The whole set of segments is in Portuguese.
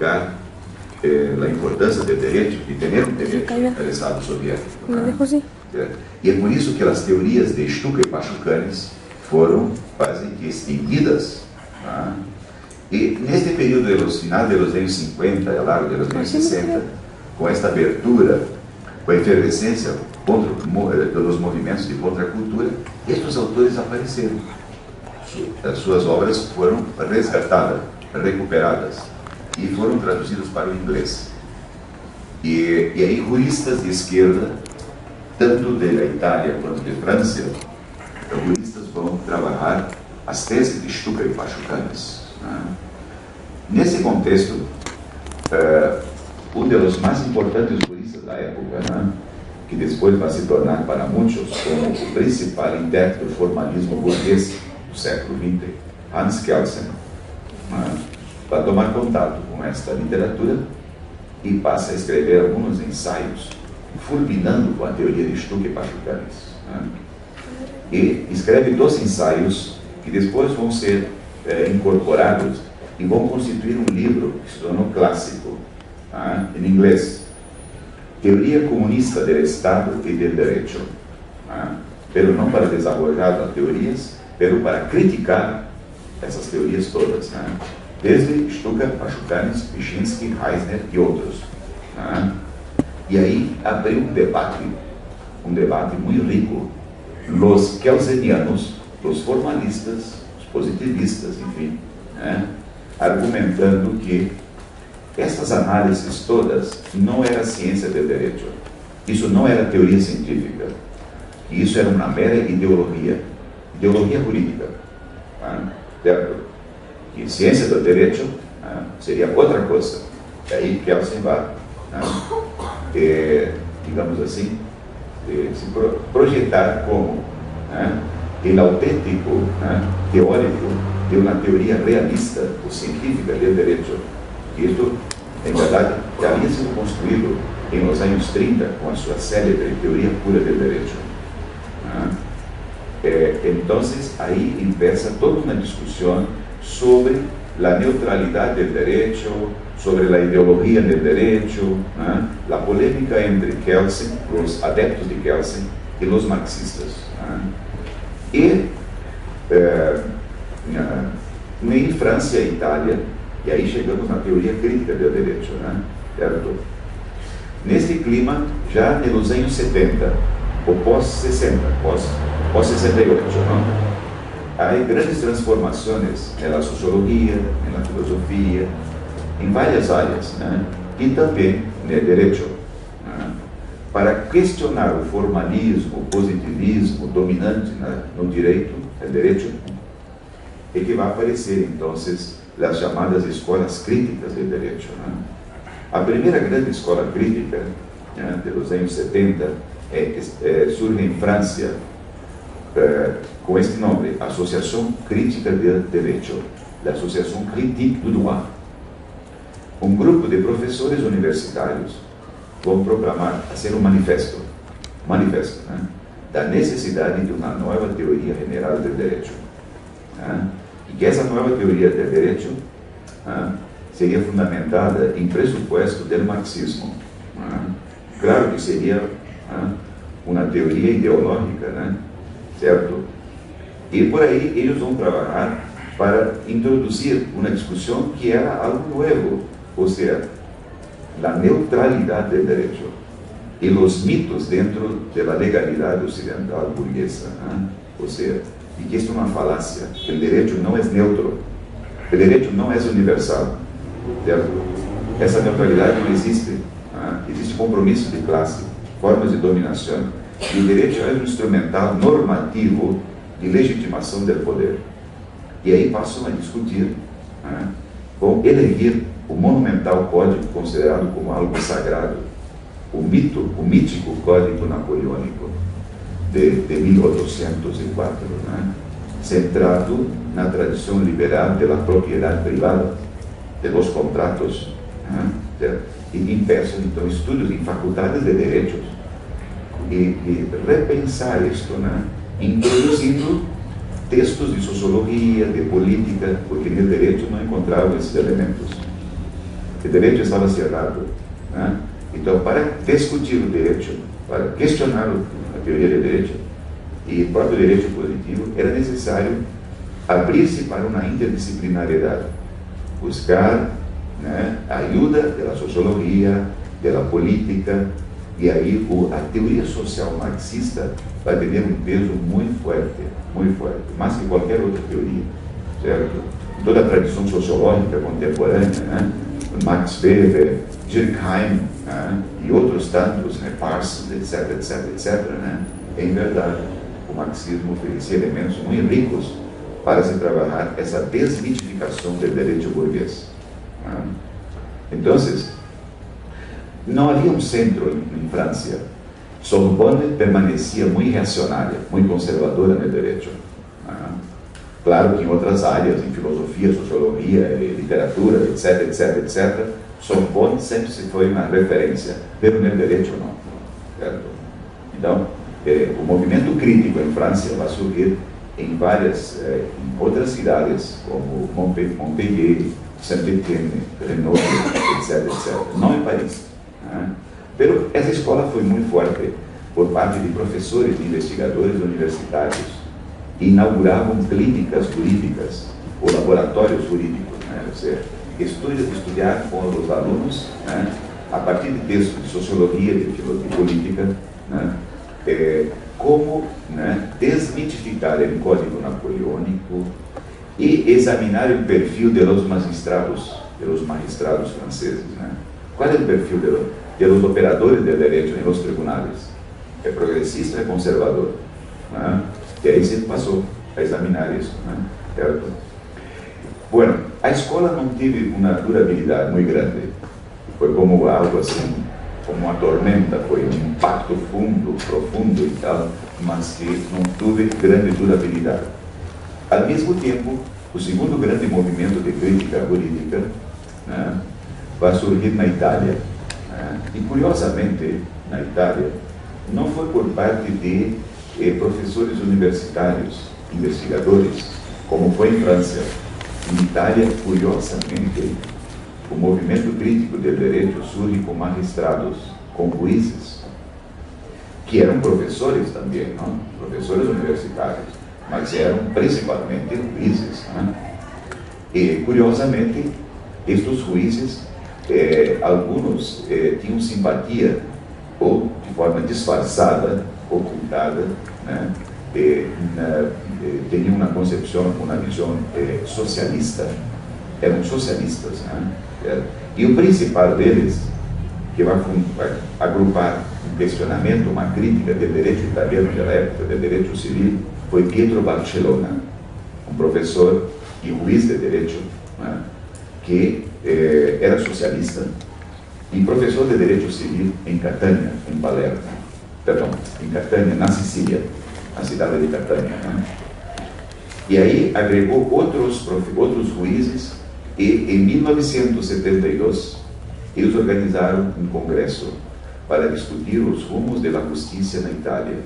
explicar a importância do direito, de ter um direito no Estado soviético. E é por isso que as teorias de Stuka e Pachucanes foram quase que extinguidas. E neste período, dos finais dos anos 50 e ao largo dos anos 60, com esta abertura, com a efervescência dos movimentos de contracultura, estes autores apareceram. As suas obras foram resgatadas, recuperadas e foram traduzidas para o inglês. E aí juristas de esquerda, tanto da Itália quanto de França, juristas vão trabalhar as teses de Stuka e Pachucanes. Nesse contexto, um dos mais importantes juristas da época, que depois vai se tornar para muitos como o principal intérprete do formalismo burguês do século XX, Hans Kelsen, vai tomar contato com esta literatura e passa a escrever alguns ensaios fulminando com a teoria de Stuka e Pachucanes. E escreve 2 ensaios que depois vão ser incorporados e vão constituir um livro que se tornou clássico, em inglês, Teoria Comunista do Estado e do Direito, pero não para desenvolver as teorias, pero para criticar essas teorias todas, desde Stuka, Pachucanes, Pichinsky, Heisner e outros. E aí abriu um debate muito rico. Os kelsenianos, os formalistas, os positivistas, enfim, argumentando que essas análises todas não era ciência do direito, isso não era teoria científica, isso era uma mera ideologia jurídica, certo? E ciência do direito seria outra coisa. Daí Kelsen vai, digamos assim, se projetar como o autêntico teórico de uma teoria realista ou científica do direito. Isto, em verdade, já havia sido construído em os anos 30 com a sua célebre teoria pura do direito. Então, aí empieza toda uma discussão sobre a neutralidade do direito, sobre a ideologia do direito, a polêmica entre Kelsen, os adeptos de Kelsen e os marxistas. E em França e Itália, e aí chegamos na teoria crítica do direito, certo? Neste clima, já nos anos 70, ou pós-60, pós-68, há grandes transformações na sociologia, na filosofia, em várias áreas, e também no direito, para questionar o formalismo, o positivismo dominante no direito, e que vai aparecer, então, as chamadas escolas críticas do direito. A primeira grande escola crítica, dos anos 70, surge em França, com este nome, Associação Crítica do Direito, a Associação Critique du Droit. Um grupo de professores universitários vão proclamar, fazer um manifesto, da necessidade de uma nova teoria general do direito. E que essa nova teoria do direito seria fundamentada em pressuposto do marxismo. Claro que seria uma teoria ideológica, certo? E por aí eles vão trabalhar para introduzir uma discussão que era algo novo, ou seja, a neutralidade do direito e os mitos dentro da legalidade ocidental burguesa, ou seja, e que isto é uma falácia, que o direito não é neutro, o direito não é universal, certo? Essa neutralidade não existe, existe compromisso de classe, formas de dominação, e o direito é um instrumental normativo de legitimação do poder. E aí passam a discutir, vão eleger o monumental código considerado como algo sagrado, o mítico Código Napoleônico de 1804, centrado na tradição liberal da propriedade privada, dos contratos, e impeçam então estudos em faculdades de direitos e repensar isto, introduzindo textos de sociologia, de política, porque no direito não encontravam esses elementos. o direito estava cerrado, né? Então, para discutir o direito, para questionar a teoria do direito e o próprio direito positivo, era necessário abrir-se para uma interdisciplinariedade, buscar, né, a ajuda da sociologia, da política, e aí a teoria social marxista vai ter um peso muito forte, mais que qualquer outra teoria, certo? Toda a tradição sociológica contemporânea, né? Max Weber, Durkheim, né? E outros tantos, né? Parsons, etc, né? Em verdade, o marxismo oferecia elementos muito ricos para se trabalhar essa desmitificação do direito burguês. Né? Então, não havia um centro em França. Sorbonne permanecia muito reacionária, muito conservadora no direito. Claro que em outras áreas, em filosofia, sociologia, literatura, etc, Sorbonne sempre se foi uma referência, mas no direito não. Certo? Então, o movimento crítico em França vai surgir em várias, em outras cidades, como Montpellier, Saint-Étienne, Grenoble, etc. Não em Paris. Mas essa escola foi muito forte por parte de professores e investigadores universitários. Inauguravam clínicas jurídicas ou laboratórios jurídicos, né? Ou seja, estudar com os alunos, né? A partir de textos de sociologia, de política, né? Como, né, desmitificar o Código Napoleônico e examinar o perfil dos magistrados franceses. Né? Qual é o perfil dos operadores de direito nos tribunais? É progressista ou é conservador? Né? E aí se passou a examinar isso. Né? Certo? Bueno, a escola não teve uma durabilidade muito grande. Foi como algo assim, como uma tormenta, foi um impacto profundo e tal, mas que não teve grande durabilidade. Ao mesmo tempo, o segundo grande movimento de crítica jurídica, né, vai surgir na Itália. Né? E, curiosamente, na Itália, não foi por parte de professores universitários, investigadores, como foi em França. Em Itália, curiosamente, o movimento crítico do direito surge com magistrados, com juízes, que eram professores também, não? Professores universitários, mas eram principalmente juízes. Não? E, curiosamente, estes juízes, alguns tinham simpatia, ou de forma disfarçada, ocultada, né? Tinham uma concepção, uma visão socialista, eram socialistas. Né? E o principal deles, que vai agrupar um questionamento, uma crítica do direito italiano da época, do direito civil, foi Pietro Barcellona, um professor e juiz de direito, né, que era socialista e professor de direito civil em Catania, em Palermo, em Catania, na Sicília, na cidade de Catania. Né? E aí agregou outros juízes e em 1972 eles organizaram um congresso para discutir os rumos da justiça na Itália,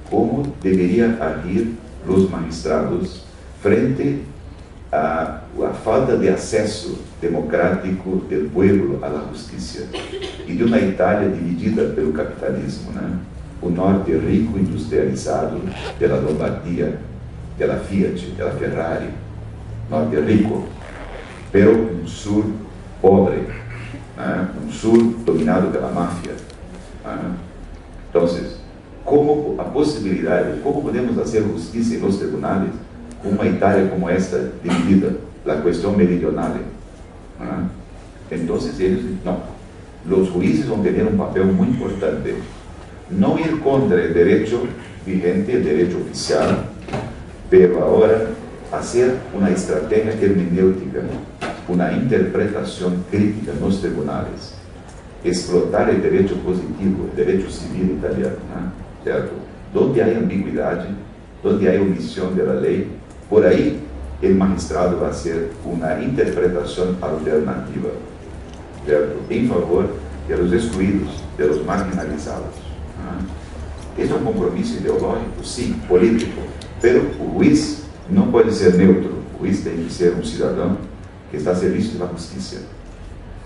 como deveria agir os magistrados frente à falta de acesso democrático do povo à justiça e de uma Itália dividida pelo capitalismo, né? O norte rico, industrializado, pela Lombardia, pela Fiat, pela Ferrari, norte rico, pero um sul pobre, né? Um sul dominado pela máfia. Né? Então, como a possibilidade, como podemos fazer justiça nos tribunais com uma Itália como esta dividida, a questão meridional? Né? Então, eles, não, os juízes vão ter um papel muito importante, não ir contra o direito vigente, o direito oficial, pero agora fazer uma estratégia hermenêutica, uma interpretação crítica nos tribunais, explotar o direito positivo, o direito civil italiano, né? Certo? Onde há ambiguidade, onde há omissão da lei, por aí o magistrado vai ser uma interpretação alternativa, certo? Em favor dos excluídos, dos marginalizados. Né? Este é um compromisso ideológico, sim, político, mas o juiz não pode ser neutro. O juiz tem que ser um cidadão que está a serviço da justiça.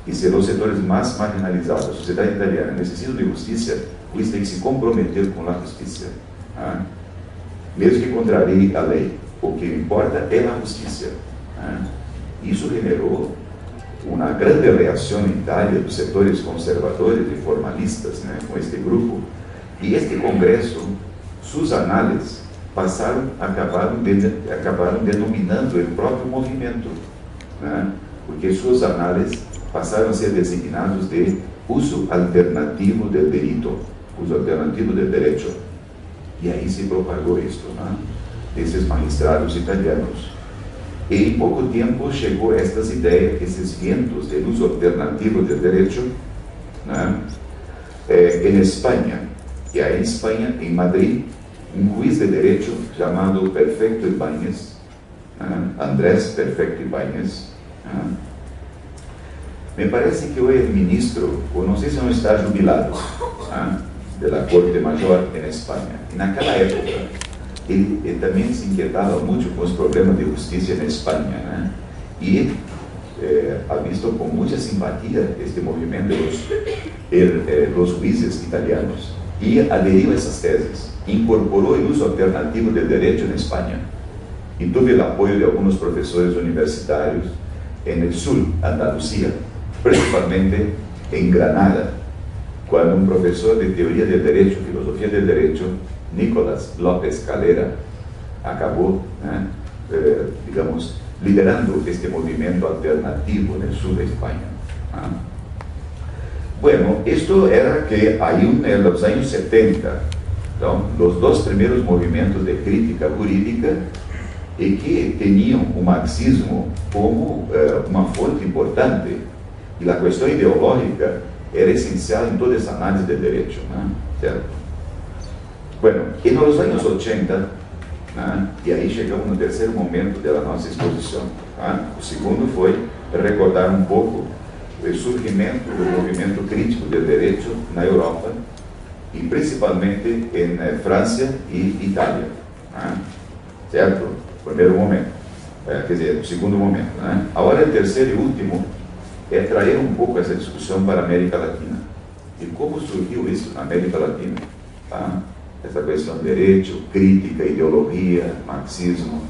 y si los sectores más marginalizados de la sociedad italiana necesitan de justicia, pues tem que se comprometer con la justicia. Mesmo que contrarie a lei, o que importa é a justiça. Isso generou uma grande reação em Itália dos setores conservadores e formalistas, com este grupo, e este congresso, suas análises acabaram denominando o próprio movimento, porque suas análises passaram a ser designados de uso alternativo do delito, uso alternativo do direito. E aí se propagou isto, desses magistrados italianos. E em pouco tempo chegou estas ideias, esses ventos de uso alternativo do direito, em Espanha. E aí em Espanha, em Madrid, juiz de direito chamado Perfecto Ibáñez, Andrés Perfecto Ibáñez, me parece que hoje é ministro, ou não sei se não está jubilado, da Corte Maior em Espanha. E naquela época, ele também se inquietava muito com os problemas de justiça na Espanha, e ha visto com muita simpatia este movimento dos juízes italianos, e aderiu a essas teses, incorporou o uso alternativo do direito na Espanha, e teve o apoio de alguns professores universitários no sul, Andalucía, principalmente em Granada, quando um professor de teoria do direito, filosofia do direito, Nicolás López Calera, acabou, digamos, liderando este movimento alternativo no sul da Espanha. Bueno, isto era que aí nos anos 70, então, os dois primeiros movimentos de crítica jurídica e que tinham o marxismo como uma fonte importante, e a questão ideológica era essencial em toda essa análise de direito, certo? Bueno, e nos anos 80, e aí chegamos no terceiro momento da nossa exposição. O segundo foi recordar um pouco o surgimento do movimento crítico do direito na Europa, e principalmente em França e Itália, certo? Primeiro momento, quer dizer, o segundo momento. Agora, o terceiro e último é trazer um pouco essa discussão para a América Latina. E como surgiu isso na América Latina? Essa questão de direito, crítica, ideologia, marxismo.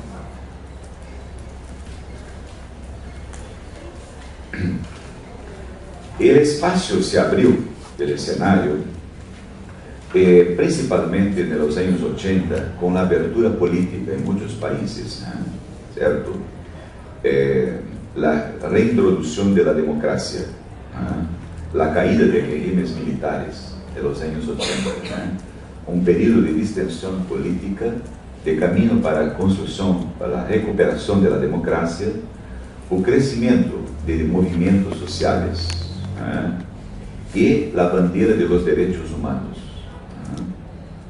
O espaço se abriu pelo cenário, principalmente nos anos 80, com a abertura política em muitos países, certo? A reintrodução da democracia, a caída de regimes militares nos anos 80, um período de distensão política, de caminho para a construção, para a recuperação da democracia, o crescimento de movimentos sociais e a bandeira dos direitos humanos.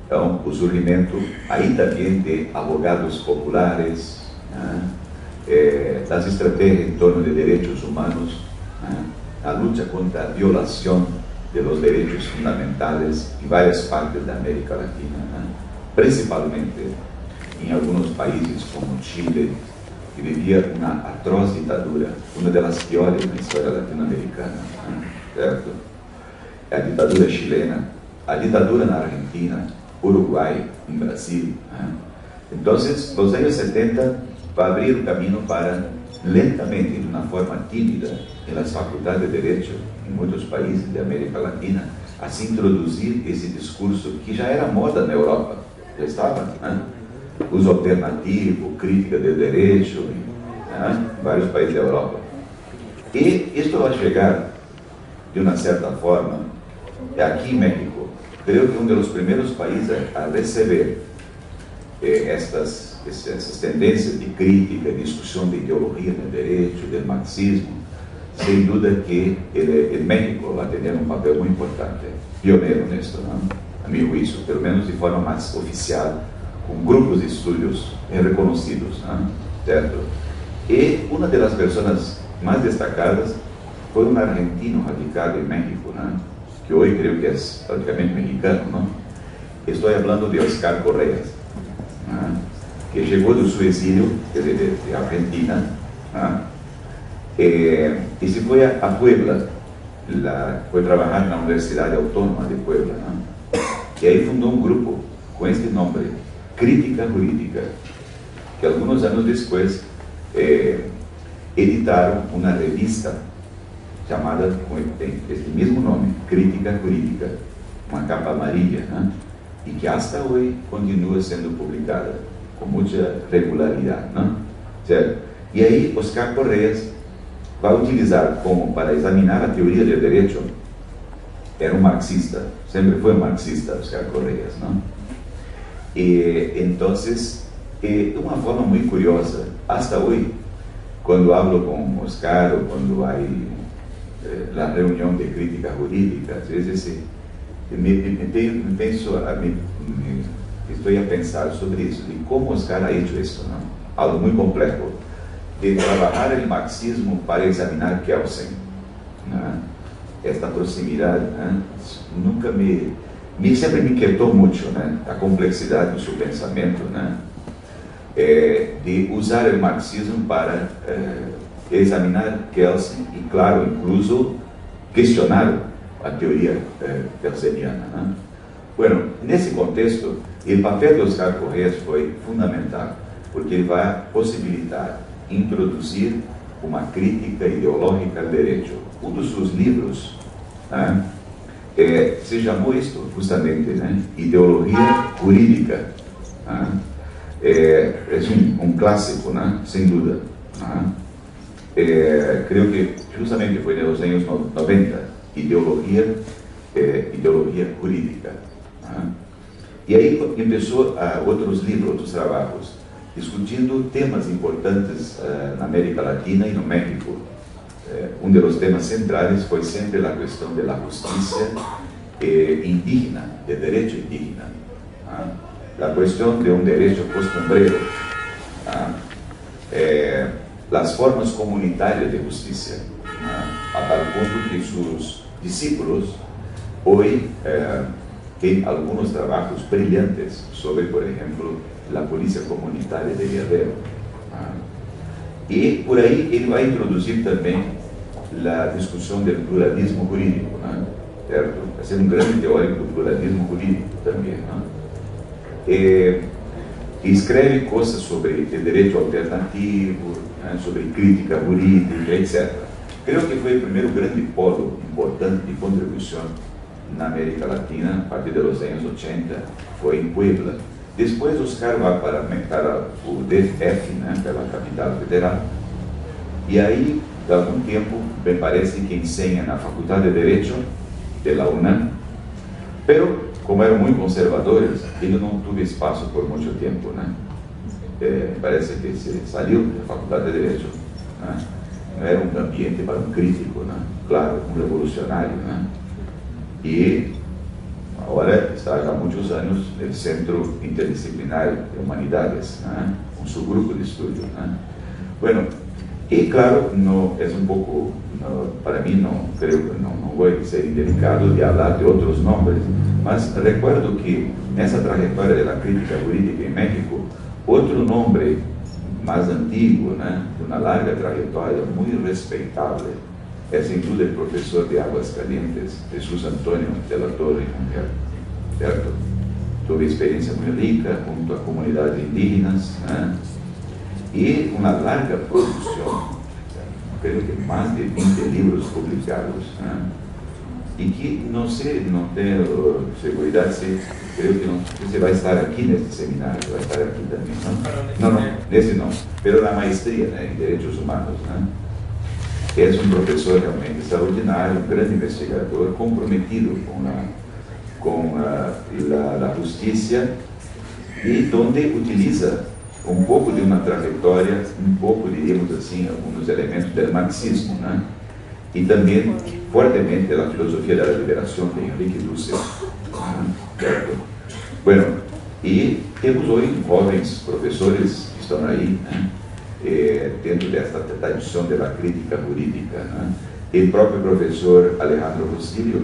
Então, o surgimento aí também de advogados populares, das estratégias em torno de direitos humanos, a luta contra a violação de los direitos fundamentais em várias partes da América Latina, principalmente em alguns países como Chile, que vivia uma atroz ditadura, uma das piores na história latino-americana, certo? A ditadura chilena, a ditadura na Argentina, Uruguai, em Brasil. Então, nos anos 70, vai abrir o caminho para, lentamente, de uma forma tímida, nas faculdades de Direito, em muitos países da América Latina, a se introduzir esse discurso que já era moda na Europa, já estava, uso alternativo, crítica do direito, em vários países da Europa. E isto vai chegar, de uma certa forma, aqui em México, creio que um dos primeiros países a receber essas tendências de crítica, discussão de ideologia no direito, do marxismo. Sem dúvida que o México vai ter um papel muito importante, pioneiro nisso, a meu juízo, pelo menos de forma mais oficial, com grupos de estudos reconhecidos, certo? E uma das pessoas mais destacadas foi um argentino radicado em México, que hoje creio que é praticamente mexicano, Estou falando de Oscar Correa, que chegou do seu exílio, quer dizer, de Argentina, e se foi a Puebla, foi trabajar en la Universidad Autónoma de Puebla, ¿no? Y ahí fundó un grupo con este nombre, Crítica Jurídica, que algunos años después editaron una revista llamada con este mismo nombre, Crítica Jurídica, una capa amarilla, ¿no? Y que hasta hoy continúa siendo publicada con mucha regularidad, ¿no? O sea, y ahí Oscar Correas va a utilizar como para examinar la teoría del derecho. Era un marxista, siempre fue marxista Oscar Correas, ¿no? Entonces, de una forma muy curiosa, hasta hoy, cuando hablo con Oscar o cuando hay la reunión de crítica jurídica, estoy a pensar sobre eso, y cómo Oscar ha hecho eso, ¿no? Algo muy complejo, de trabajar el marxismo para examinar Kelsen, ¿no? Esta proximidad, ¿no? Nunca siempre me inquietó mucho, ¿no? La complejidad de su pensamiento, ¿no? De usar el marxismo para examinar Kelsen y, claro, incluso cuestionar la teoría kelseniana, ¿no? Bueno, en ese contexto, el papel de Oscar Correas fue fundamental, porque va a posibilitar introducir una crítica ideológica al derecho. Uno de sus libros se llamó esto justamente, ¿no? Ideología Jurídica. Es un clásico, ¿no? Sin duda. Creo que justamente fue de los años 90, ideología jurídica. Y ahí empezó otros libros, otros trabajos, discutiendo temas importantes en América Latina y en México. Uno de los temas centrales fue siempre la cuestión de la justicia indígena, de derecho indígena. La cuestión de un derecho costumbrero, las formas comunitarias de justicia, a tal punto que sus discípulos hoy tienen algunos trabajos brillantes sobre, por ejemplo, la policía comunitaria de Guerrero. Y por ahí él va a introducir también la discusión del pluralismo jurídico, ¿cierto? Va a ser un gran teórico del pluralismo jurídico también, escribe cosas sobre el derecho alternativo, sobre crítica jurídica, etc. Creo que fue el primer gran polo importante de contribución en América Latina a partir de los años 80, fue en Puebla. Después Oscar va para o DF, ¿no? Que es la capital federal, y ahí, de algún tiempo, me parece que enseña en la Facultad de Derecho de la UNAM, pero como eran muy conservadores, él no tuvo espacio por mucho tiempo, ¿no? Me parece que se salió de la Facultad de Derecho, ¿no? No era un ambiente para un crítico, ¿no? Claro, un revolucionario, ¿no? Y ahora está ya muchos años en el Centro Interdisciplinario de Humanidades, ¿no? Un subgrupo de estudio, ¿no? Bueno, y claro, no, es un poco, para mí no creo que no voy a ser indelicado de hablar de otros nombres, mas recuerdo que en esa trayectoria de la crítica jurídica en México, otro nombre más antiguo, ¿no? De una larga trayectoria muy respetable, es sin duda el profesor de Aguascalientes, Jesús Antonio de la Torre, ¿cierto? Tuve experiencia muy rica junto a comunidades indígenas, ¿no? Y una larga producción, creo que más de 20 libros publicados, ¿no? Y que no sé, no tengo seguridad, creo que no se va a estar aquí en este seminario, va a estar aquí también, ¿no? No, ese no, pero la maestría, ¿no? En Derechos Humanos, ¿no? Es un profesor realmente extraordinario, un gran investigador, comprometido con la justicia, y donde utiliza un poco de una trayectoria, un poco, diríamos así, algunos elementos del marxismo, ¿no? Y también fuertemente la filosofía de la liberación de Enrique Dussel, ¿cierto? Bueno, y tenemos hoy jóvenes profesores que están ahí, dentro de esta tradición de la crítica jurídica, ¿no? El propio profesor Alejandro Rosillo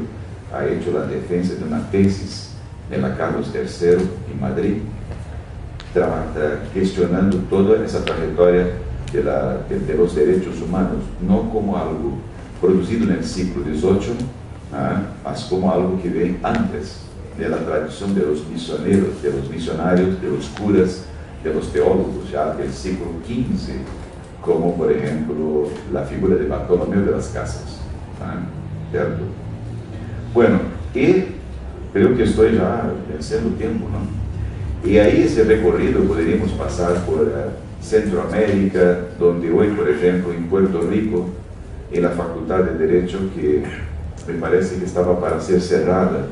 ha hecho la defensa de una tesis en la Carlos III en Madrid, cuestionando toda esa trayectoria de los derechos humanos, no como algo produzido no século XVIII, mas como algo que vem antes de la tradición de los misioneros, de los misionarios, de los curas, de los teólogos ya del siglo XV, como por ejemplo la figura de Bartolomé de las Casas, ¿cierto? Bueno, y creo que estoy ya venciendo tiempo, ¿no? Y ahí ese recorrido podríamos pasar por Centroamérica, donde hoy, por ejemplo, en Puerto Rico, en la Facultad de Derecho, que me parece que estaba para ser cerrada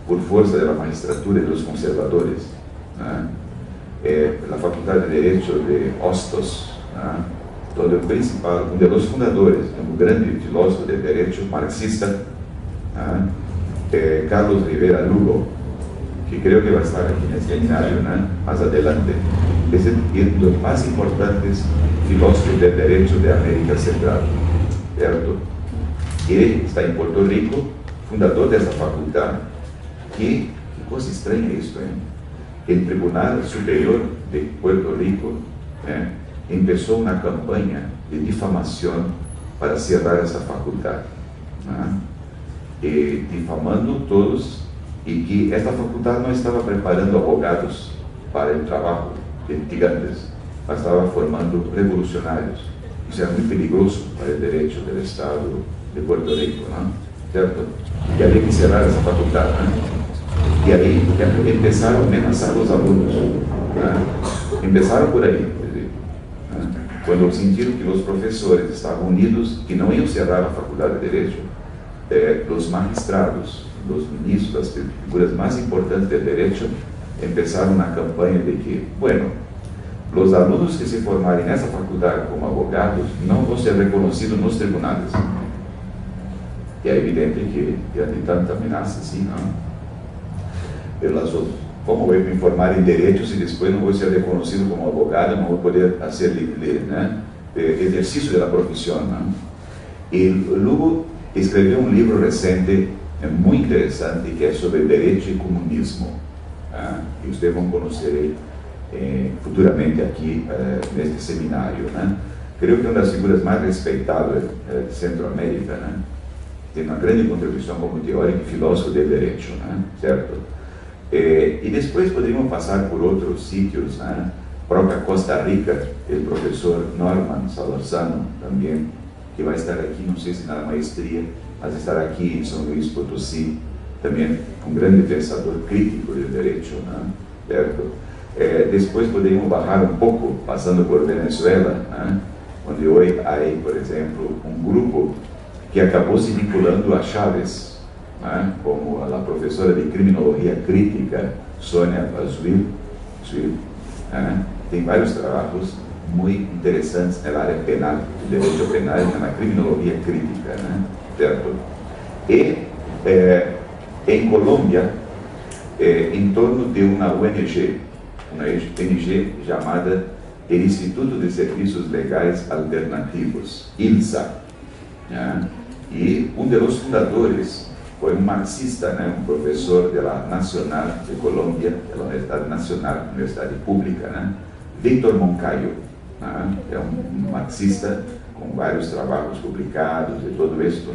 por fuerza de la magistratura y de los conservadores, la Facultad de Derecho de Hostos, donde el principal, uno de los fundadores, un grande filósofo de derecho marxista, Carlos Rivera Lugo, que creo que va a estar aquí en este seminario más adelante, es uno de los más importantes filósofos del derecho de América Central, ¿cierto? Y está en Puerto Rico, fundador de esa facultad. Qué cosa extraña esto, El Tribunal Superior de Puerto Rico empezó una campaña de difamación para cerrar esa facultad, difamando todos, y que esta facultad no estaba preparando abogados para el trabajo de gigantes, estaba formando revolucionarios. Isso é muito perigoso para o direito do Estado de Puerto Rico, ¿cierto? Y había que cerrar esa facultad, y ahí empezaron a amenazar a los alumnos, empezaron por ahí, cuando sintieron que los profesores estaban unidos y no iban a cerrar la facultad de Derecho, los magistrados, los ministros, las figuras más importantes del derecho, empezaron una campaña de que, bueno, los alumnos que se formarem en esa facultad como abogados no van a ser reconocidos en los tribunales. Y es evidente que hay tanta amenaza así, Pero las otras, ¿cómo voy a me formar en derecho si después no voy a ser reconocido como abogado, no voy a poder hacer ejercicio de la profesión? Y Lugo escribió un libro reciente muy interesante que es sobre derecho y comunismo, que ustedes van a conocer futuramente aquí en este seminario. Creo que una de las figuras más respetables de Centroamérica, tiene una gran contribución como teórico y filósofo del derecho, ¿cierto? Y después podríamos pasar por otros sitios, propia Costa Rica, el profesor Norman Solorzano también, que va a estar aquí, no sé si en la maestría, va a estar aquí en San Luis Potosí, también un gran pensador crítico del derecho, ¿cierto? Después podemos bajar un poco, pasando por Venezuela, donde hoy hay, por ejemplo, un grupo que acabó se vinculando a Chávez, como a la profesora de criminología crítica, Sonia Bazuil, tem vários trabajos muy interesantes en el área penal, el derecho penal, en la criminología crítica, ¿cierto? Y en Colombia, en torno de una ONG llamada el Instituto de Servicios Legales Alternativos, ILSA, y uno de los fundadores fue un marxista, un profesor de la Nacional de Colombia, de la Universidad Nacional, Universidad Pública, Víctor Moncayo, es un marxista con varios trabajos publicados y todo esto,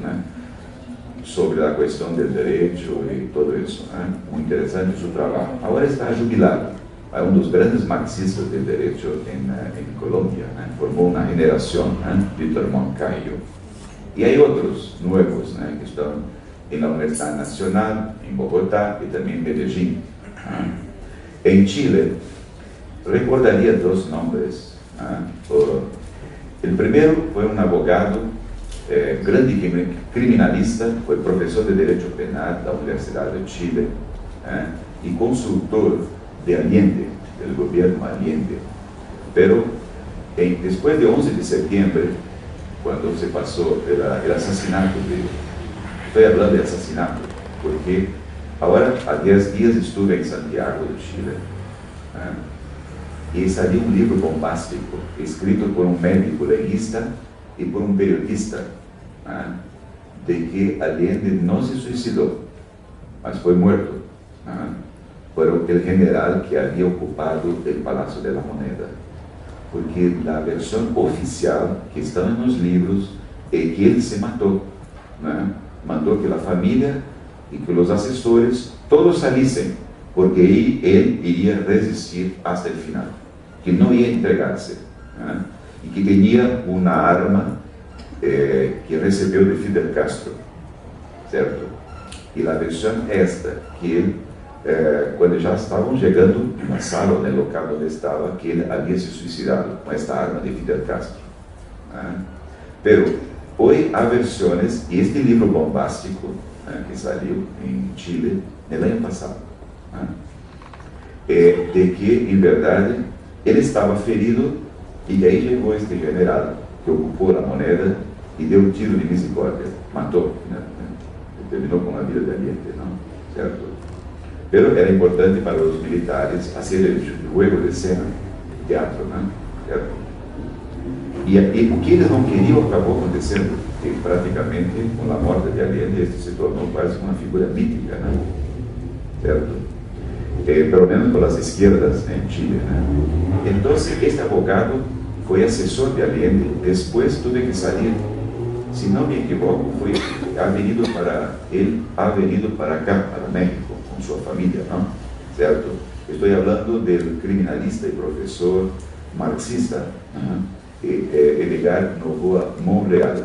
sobre la cuestión del derecho y todo eso, muy interesante su trabajo. Ahora está jubilado, es uno de los grandes marxistas del derecho en Colombia, formó una generación, Víctor Moncayo. Y hay otros nuevos que están en la Universidad Nacional, en Bogotá y también en Medellín. En Chile, recordaría dos nombres. El primero fue un abogado, grande criminalista, fue profesor de Derecho Penal de la Universidad de Chile y consultor de Allende, del gobierno Allende. Pero después de 11 de septiembre, cuando se pasó el asesinato estoy hablando de asesinato, porque ahora a 10 días estuve en Santiago de Chile, y salió un libro bombástico, escrito por un médico legista y por un periodista, de que Allende no se suicidó, mas fue muerto, por el general que había ocupado el Palacio de la Moneda. Porque la versión oficial que está en los libros que ele se matou, né? Mandou que a família e que os assessores todos salissem, porque ele iria resistir até o final, que não ia entregar-se, né? E que tinha uma arma que recebeu de Fidel Castro, certo? E a versão é esta, que ele, quando já estavam chegando na sala, no local onde estava, que ele havia se suicidado com esta arma de Fidel Castro, né? Pero hoje há versões, e este livro bombástico, né, que saiu em Chile no ano passado, né, de que, em verdade, ele estava ferido e aí chegou este general que ocupou a moneda e deu um tiro de misericórdia, matou, né, terminou com a vida de Allende, não? Certo? Pero era importante para os militares fazer o jogo de cena, teatro, né? Certo? E o que eles não queriam acabou acontecendo, e praticamente com a morte de Allende este se tornou quase uma figura mítica, né? Certo? Pelo menos pelas esquerdas, né, em Chile, né? Então, este advogado foi assessor de Allende, depois tuve que sair, se não me equivoco, foi avenido para cá, para México, com sua família, não? Certo? Estou falando do criminalista e professor marxista, Edgar Novoa Monreal,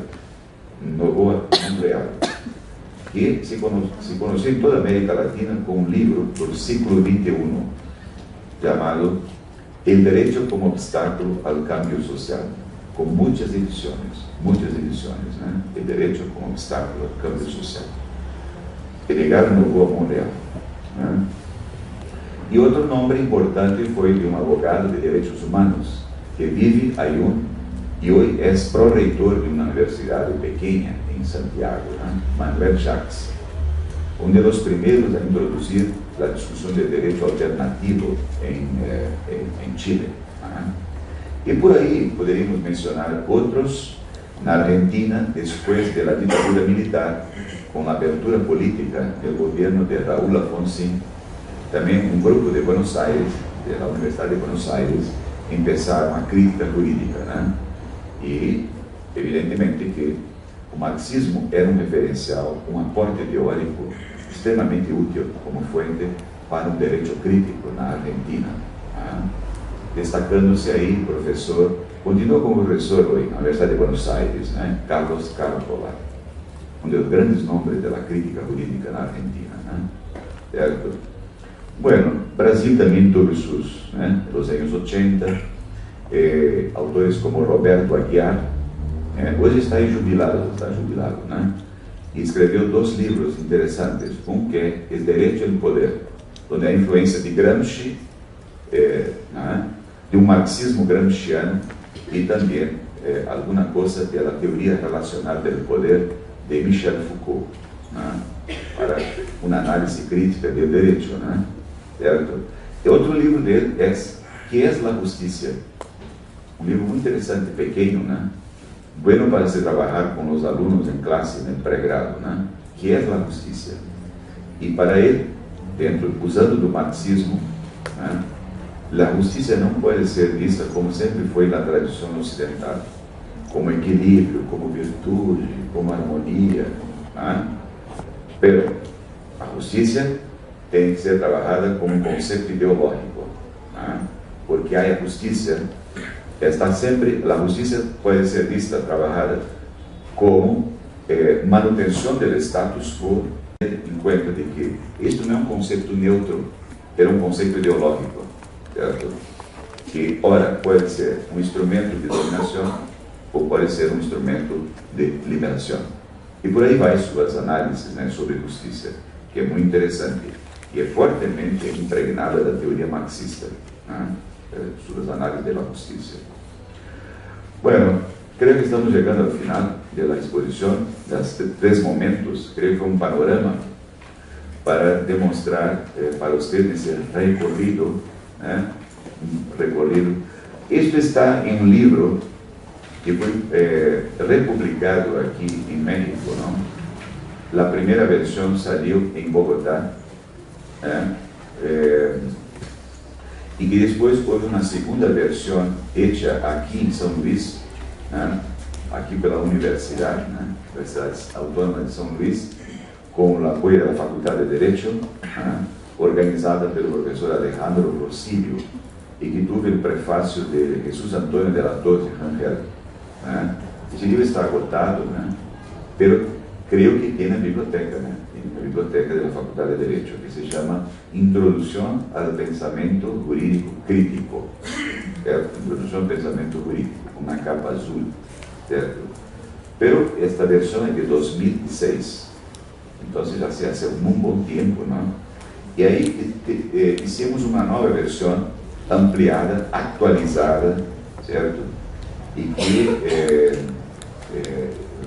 que se conheceu em toda a América Latina com um livro do século XXI, chamado El Derecho como Obstáculo al Cambio Social, com muitas edições, né? El Derecho como Obstáculo al Cambio Social. Edgar Novoa Monreal, né? E outro nome importante foi de um advogado de direitos humanos, que vive aí e hoje é pró-reitor de uma universidade pequena em Santiago, né? Manuel Jacques, um dos primeiros a introduzir a discussão de direito alternativo em Chile, né? E por aí poderíamos mencionar outros. Na Argentina, depois da ditadura militar, com a abertura política do governo de Raúl Alfonsín, também um grupo de Buenos Aires, da Universidade de Buenos Aires, começaram a crítica jurídica, né? E, evidentemente, que o marxismo era um referencial, um aporte teórico extremamente útil como fonte para um direito crítico na Argentina, né? Destacando-se aí o professor, continua como professor hoje na Universidade de Buenos Aires, né? Carlos Carapola, um dos grandes nomes da crítica jurídica na Argentina, né? Certo? Bueno, Brasil também teve seus, né, nos anos 80, autores como Roberto Aguiar, hoje está jubilado, né? E escreveu 2 livros interessantes, um que é El Derecho al Poder, onde a influência de Gramsci, né, de um marxismo gramsciano e também alguma coisa da teoria relacional do poder de Michel Foucault, né, para uma análise crítica do direito, né? Certo? E outro livro dele é Que é a Justiça? Um livro muito interessante, pequeno, né? Bueno para se trabalhar com os alunos em classe, no pré-grado, né? Que é a Justiça? E para ele, usando do marxismo, né, a justiça não pode ser vista como sempre foi na tradição ocidental, como equilíbrio, como virtude, como harmonia, né? Pero a justiça tem que ser trabalhada como um conceito ideológico, né? Porque a justiça está sempre, a justiça pode ser vista, trabalhada como manutenção do status quo, em conta de que isto não é um conceito neutro, é um conceito ideológico, certo? Que ora pode ser um instrumento de dominação ou pode ser um instrumento de liberação. E por aí vai suas análises, né, sobre justiça, que é muito interessante e é fortemente impregnada da teoria marxista, né, suas análises da justiça. Bueno, creio que estamos chegando ao final da exposição, dos 3 momentos. Creio que foi um panorama para demonstrar para vocês esse recorrido, né, Isto está em um livro que foi republicado aqui em México, não? A primeira versão saiu em Bogotá, e que depois houve uma segunda versão feita aqui em São Luís, aqui pela Universidade Autónoma de São Luís, com o apoio da Faculdade de Direito, organizada pelo professor Alejandro Rosillo, e que teve o prefácio de Jesus Antônio de la Torre Rangel. Esse livro está agotado, mas creio que tem na biblioteca, tem na biblioteca da Faculdade de Direito, que se chama Introdução ao Pensamento Jurídico Crítico, certo? Introdução ao Pensamento Jurídico, com uma capa azul, certo? Pero esta versão é de 2006, então já se hace um bom tempo, não? E aí fizemos uma nova versão ampliada, atualizada, certo? E que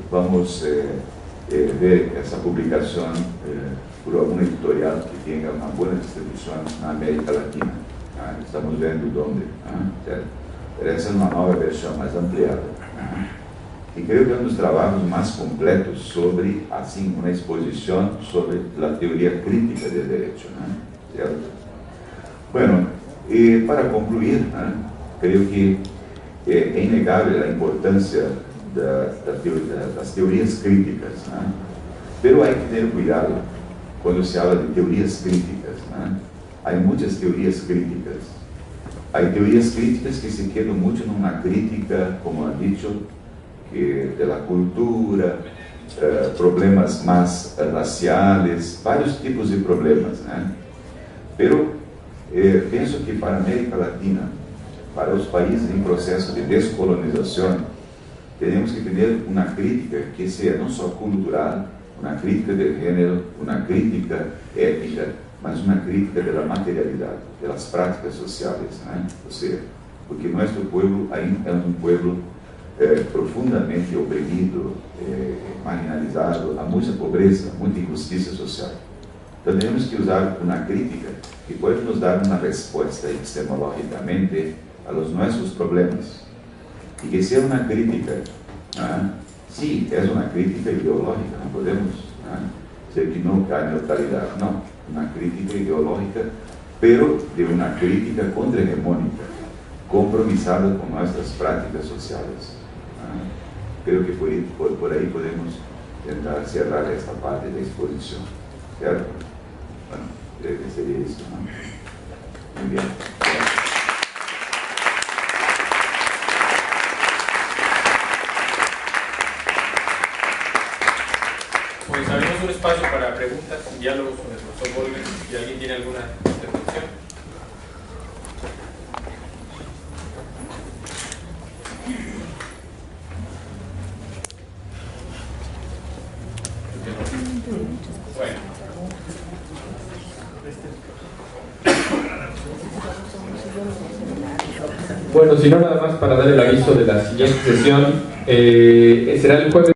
vamos ver essa publicação por algum editorial que tenha uma boa distribuição na América Latina. Estamos vendo onde, certo? Essa é uma nova versão mais ampliada. E creio que é um dos trabalhos mais completos sobre, assim, uma exposição sobre a teoria crítica do direito, certo? Bueno, e para concluir, creio que é inegável a importância das teorias críticas, pero há que ter cuidado quando se fala de teorias críticas. Há muitas teorias críticas. Há teorias críticas que se quedam muito numa crítica, como ha dicho, da cultura, problemas mais raciais, vários tipos de problemas, Pero penso que para a América Latina, para os países em processo de descolonização, temos que ter uma crítica que seja não só cultural, uma crítica de gênero, uma crítica ética, mas uma crítica da materialidade, das práticas sociais, ou seja, porque nosso povo ainda é um povo profundamente oprimido, marginalizado, há muita pobreza, muita injustiça social. Então temos que usar uma crítica que pode nos dar uma resposta epistemologicamente a los nossos problemas. E que seja uma crítica, sim, é uma crítica ideológica, não podemos dizer que não há neutralidade, não, uma crítica ideológica, pero de uma crítica contra-hegemônica, compromissada com nossas práticas sociais. Creio que por aí podemos tentar encerrar esta parte da exposição, certo? Bueno, creio que seria isso, Muito bem. Pues abrimos un espacio para preguntas y diálogos con el profesor Borges. Si alguien tiene alguna intervención. Bueno, si no, nada más para dar el aviso de la siguiente sesión, será el jueves.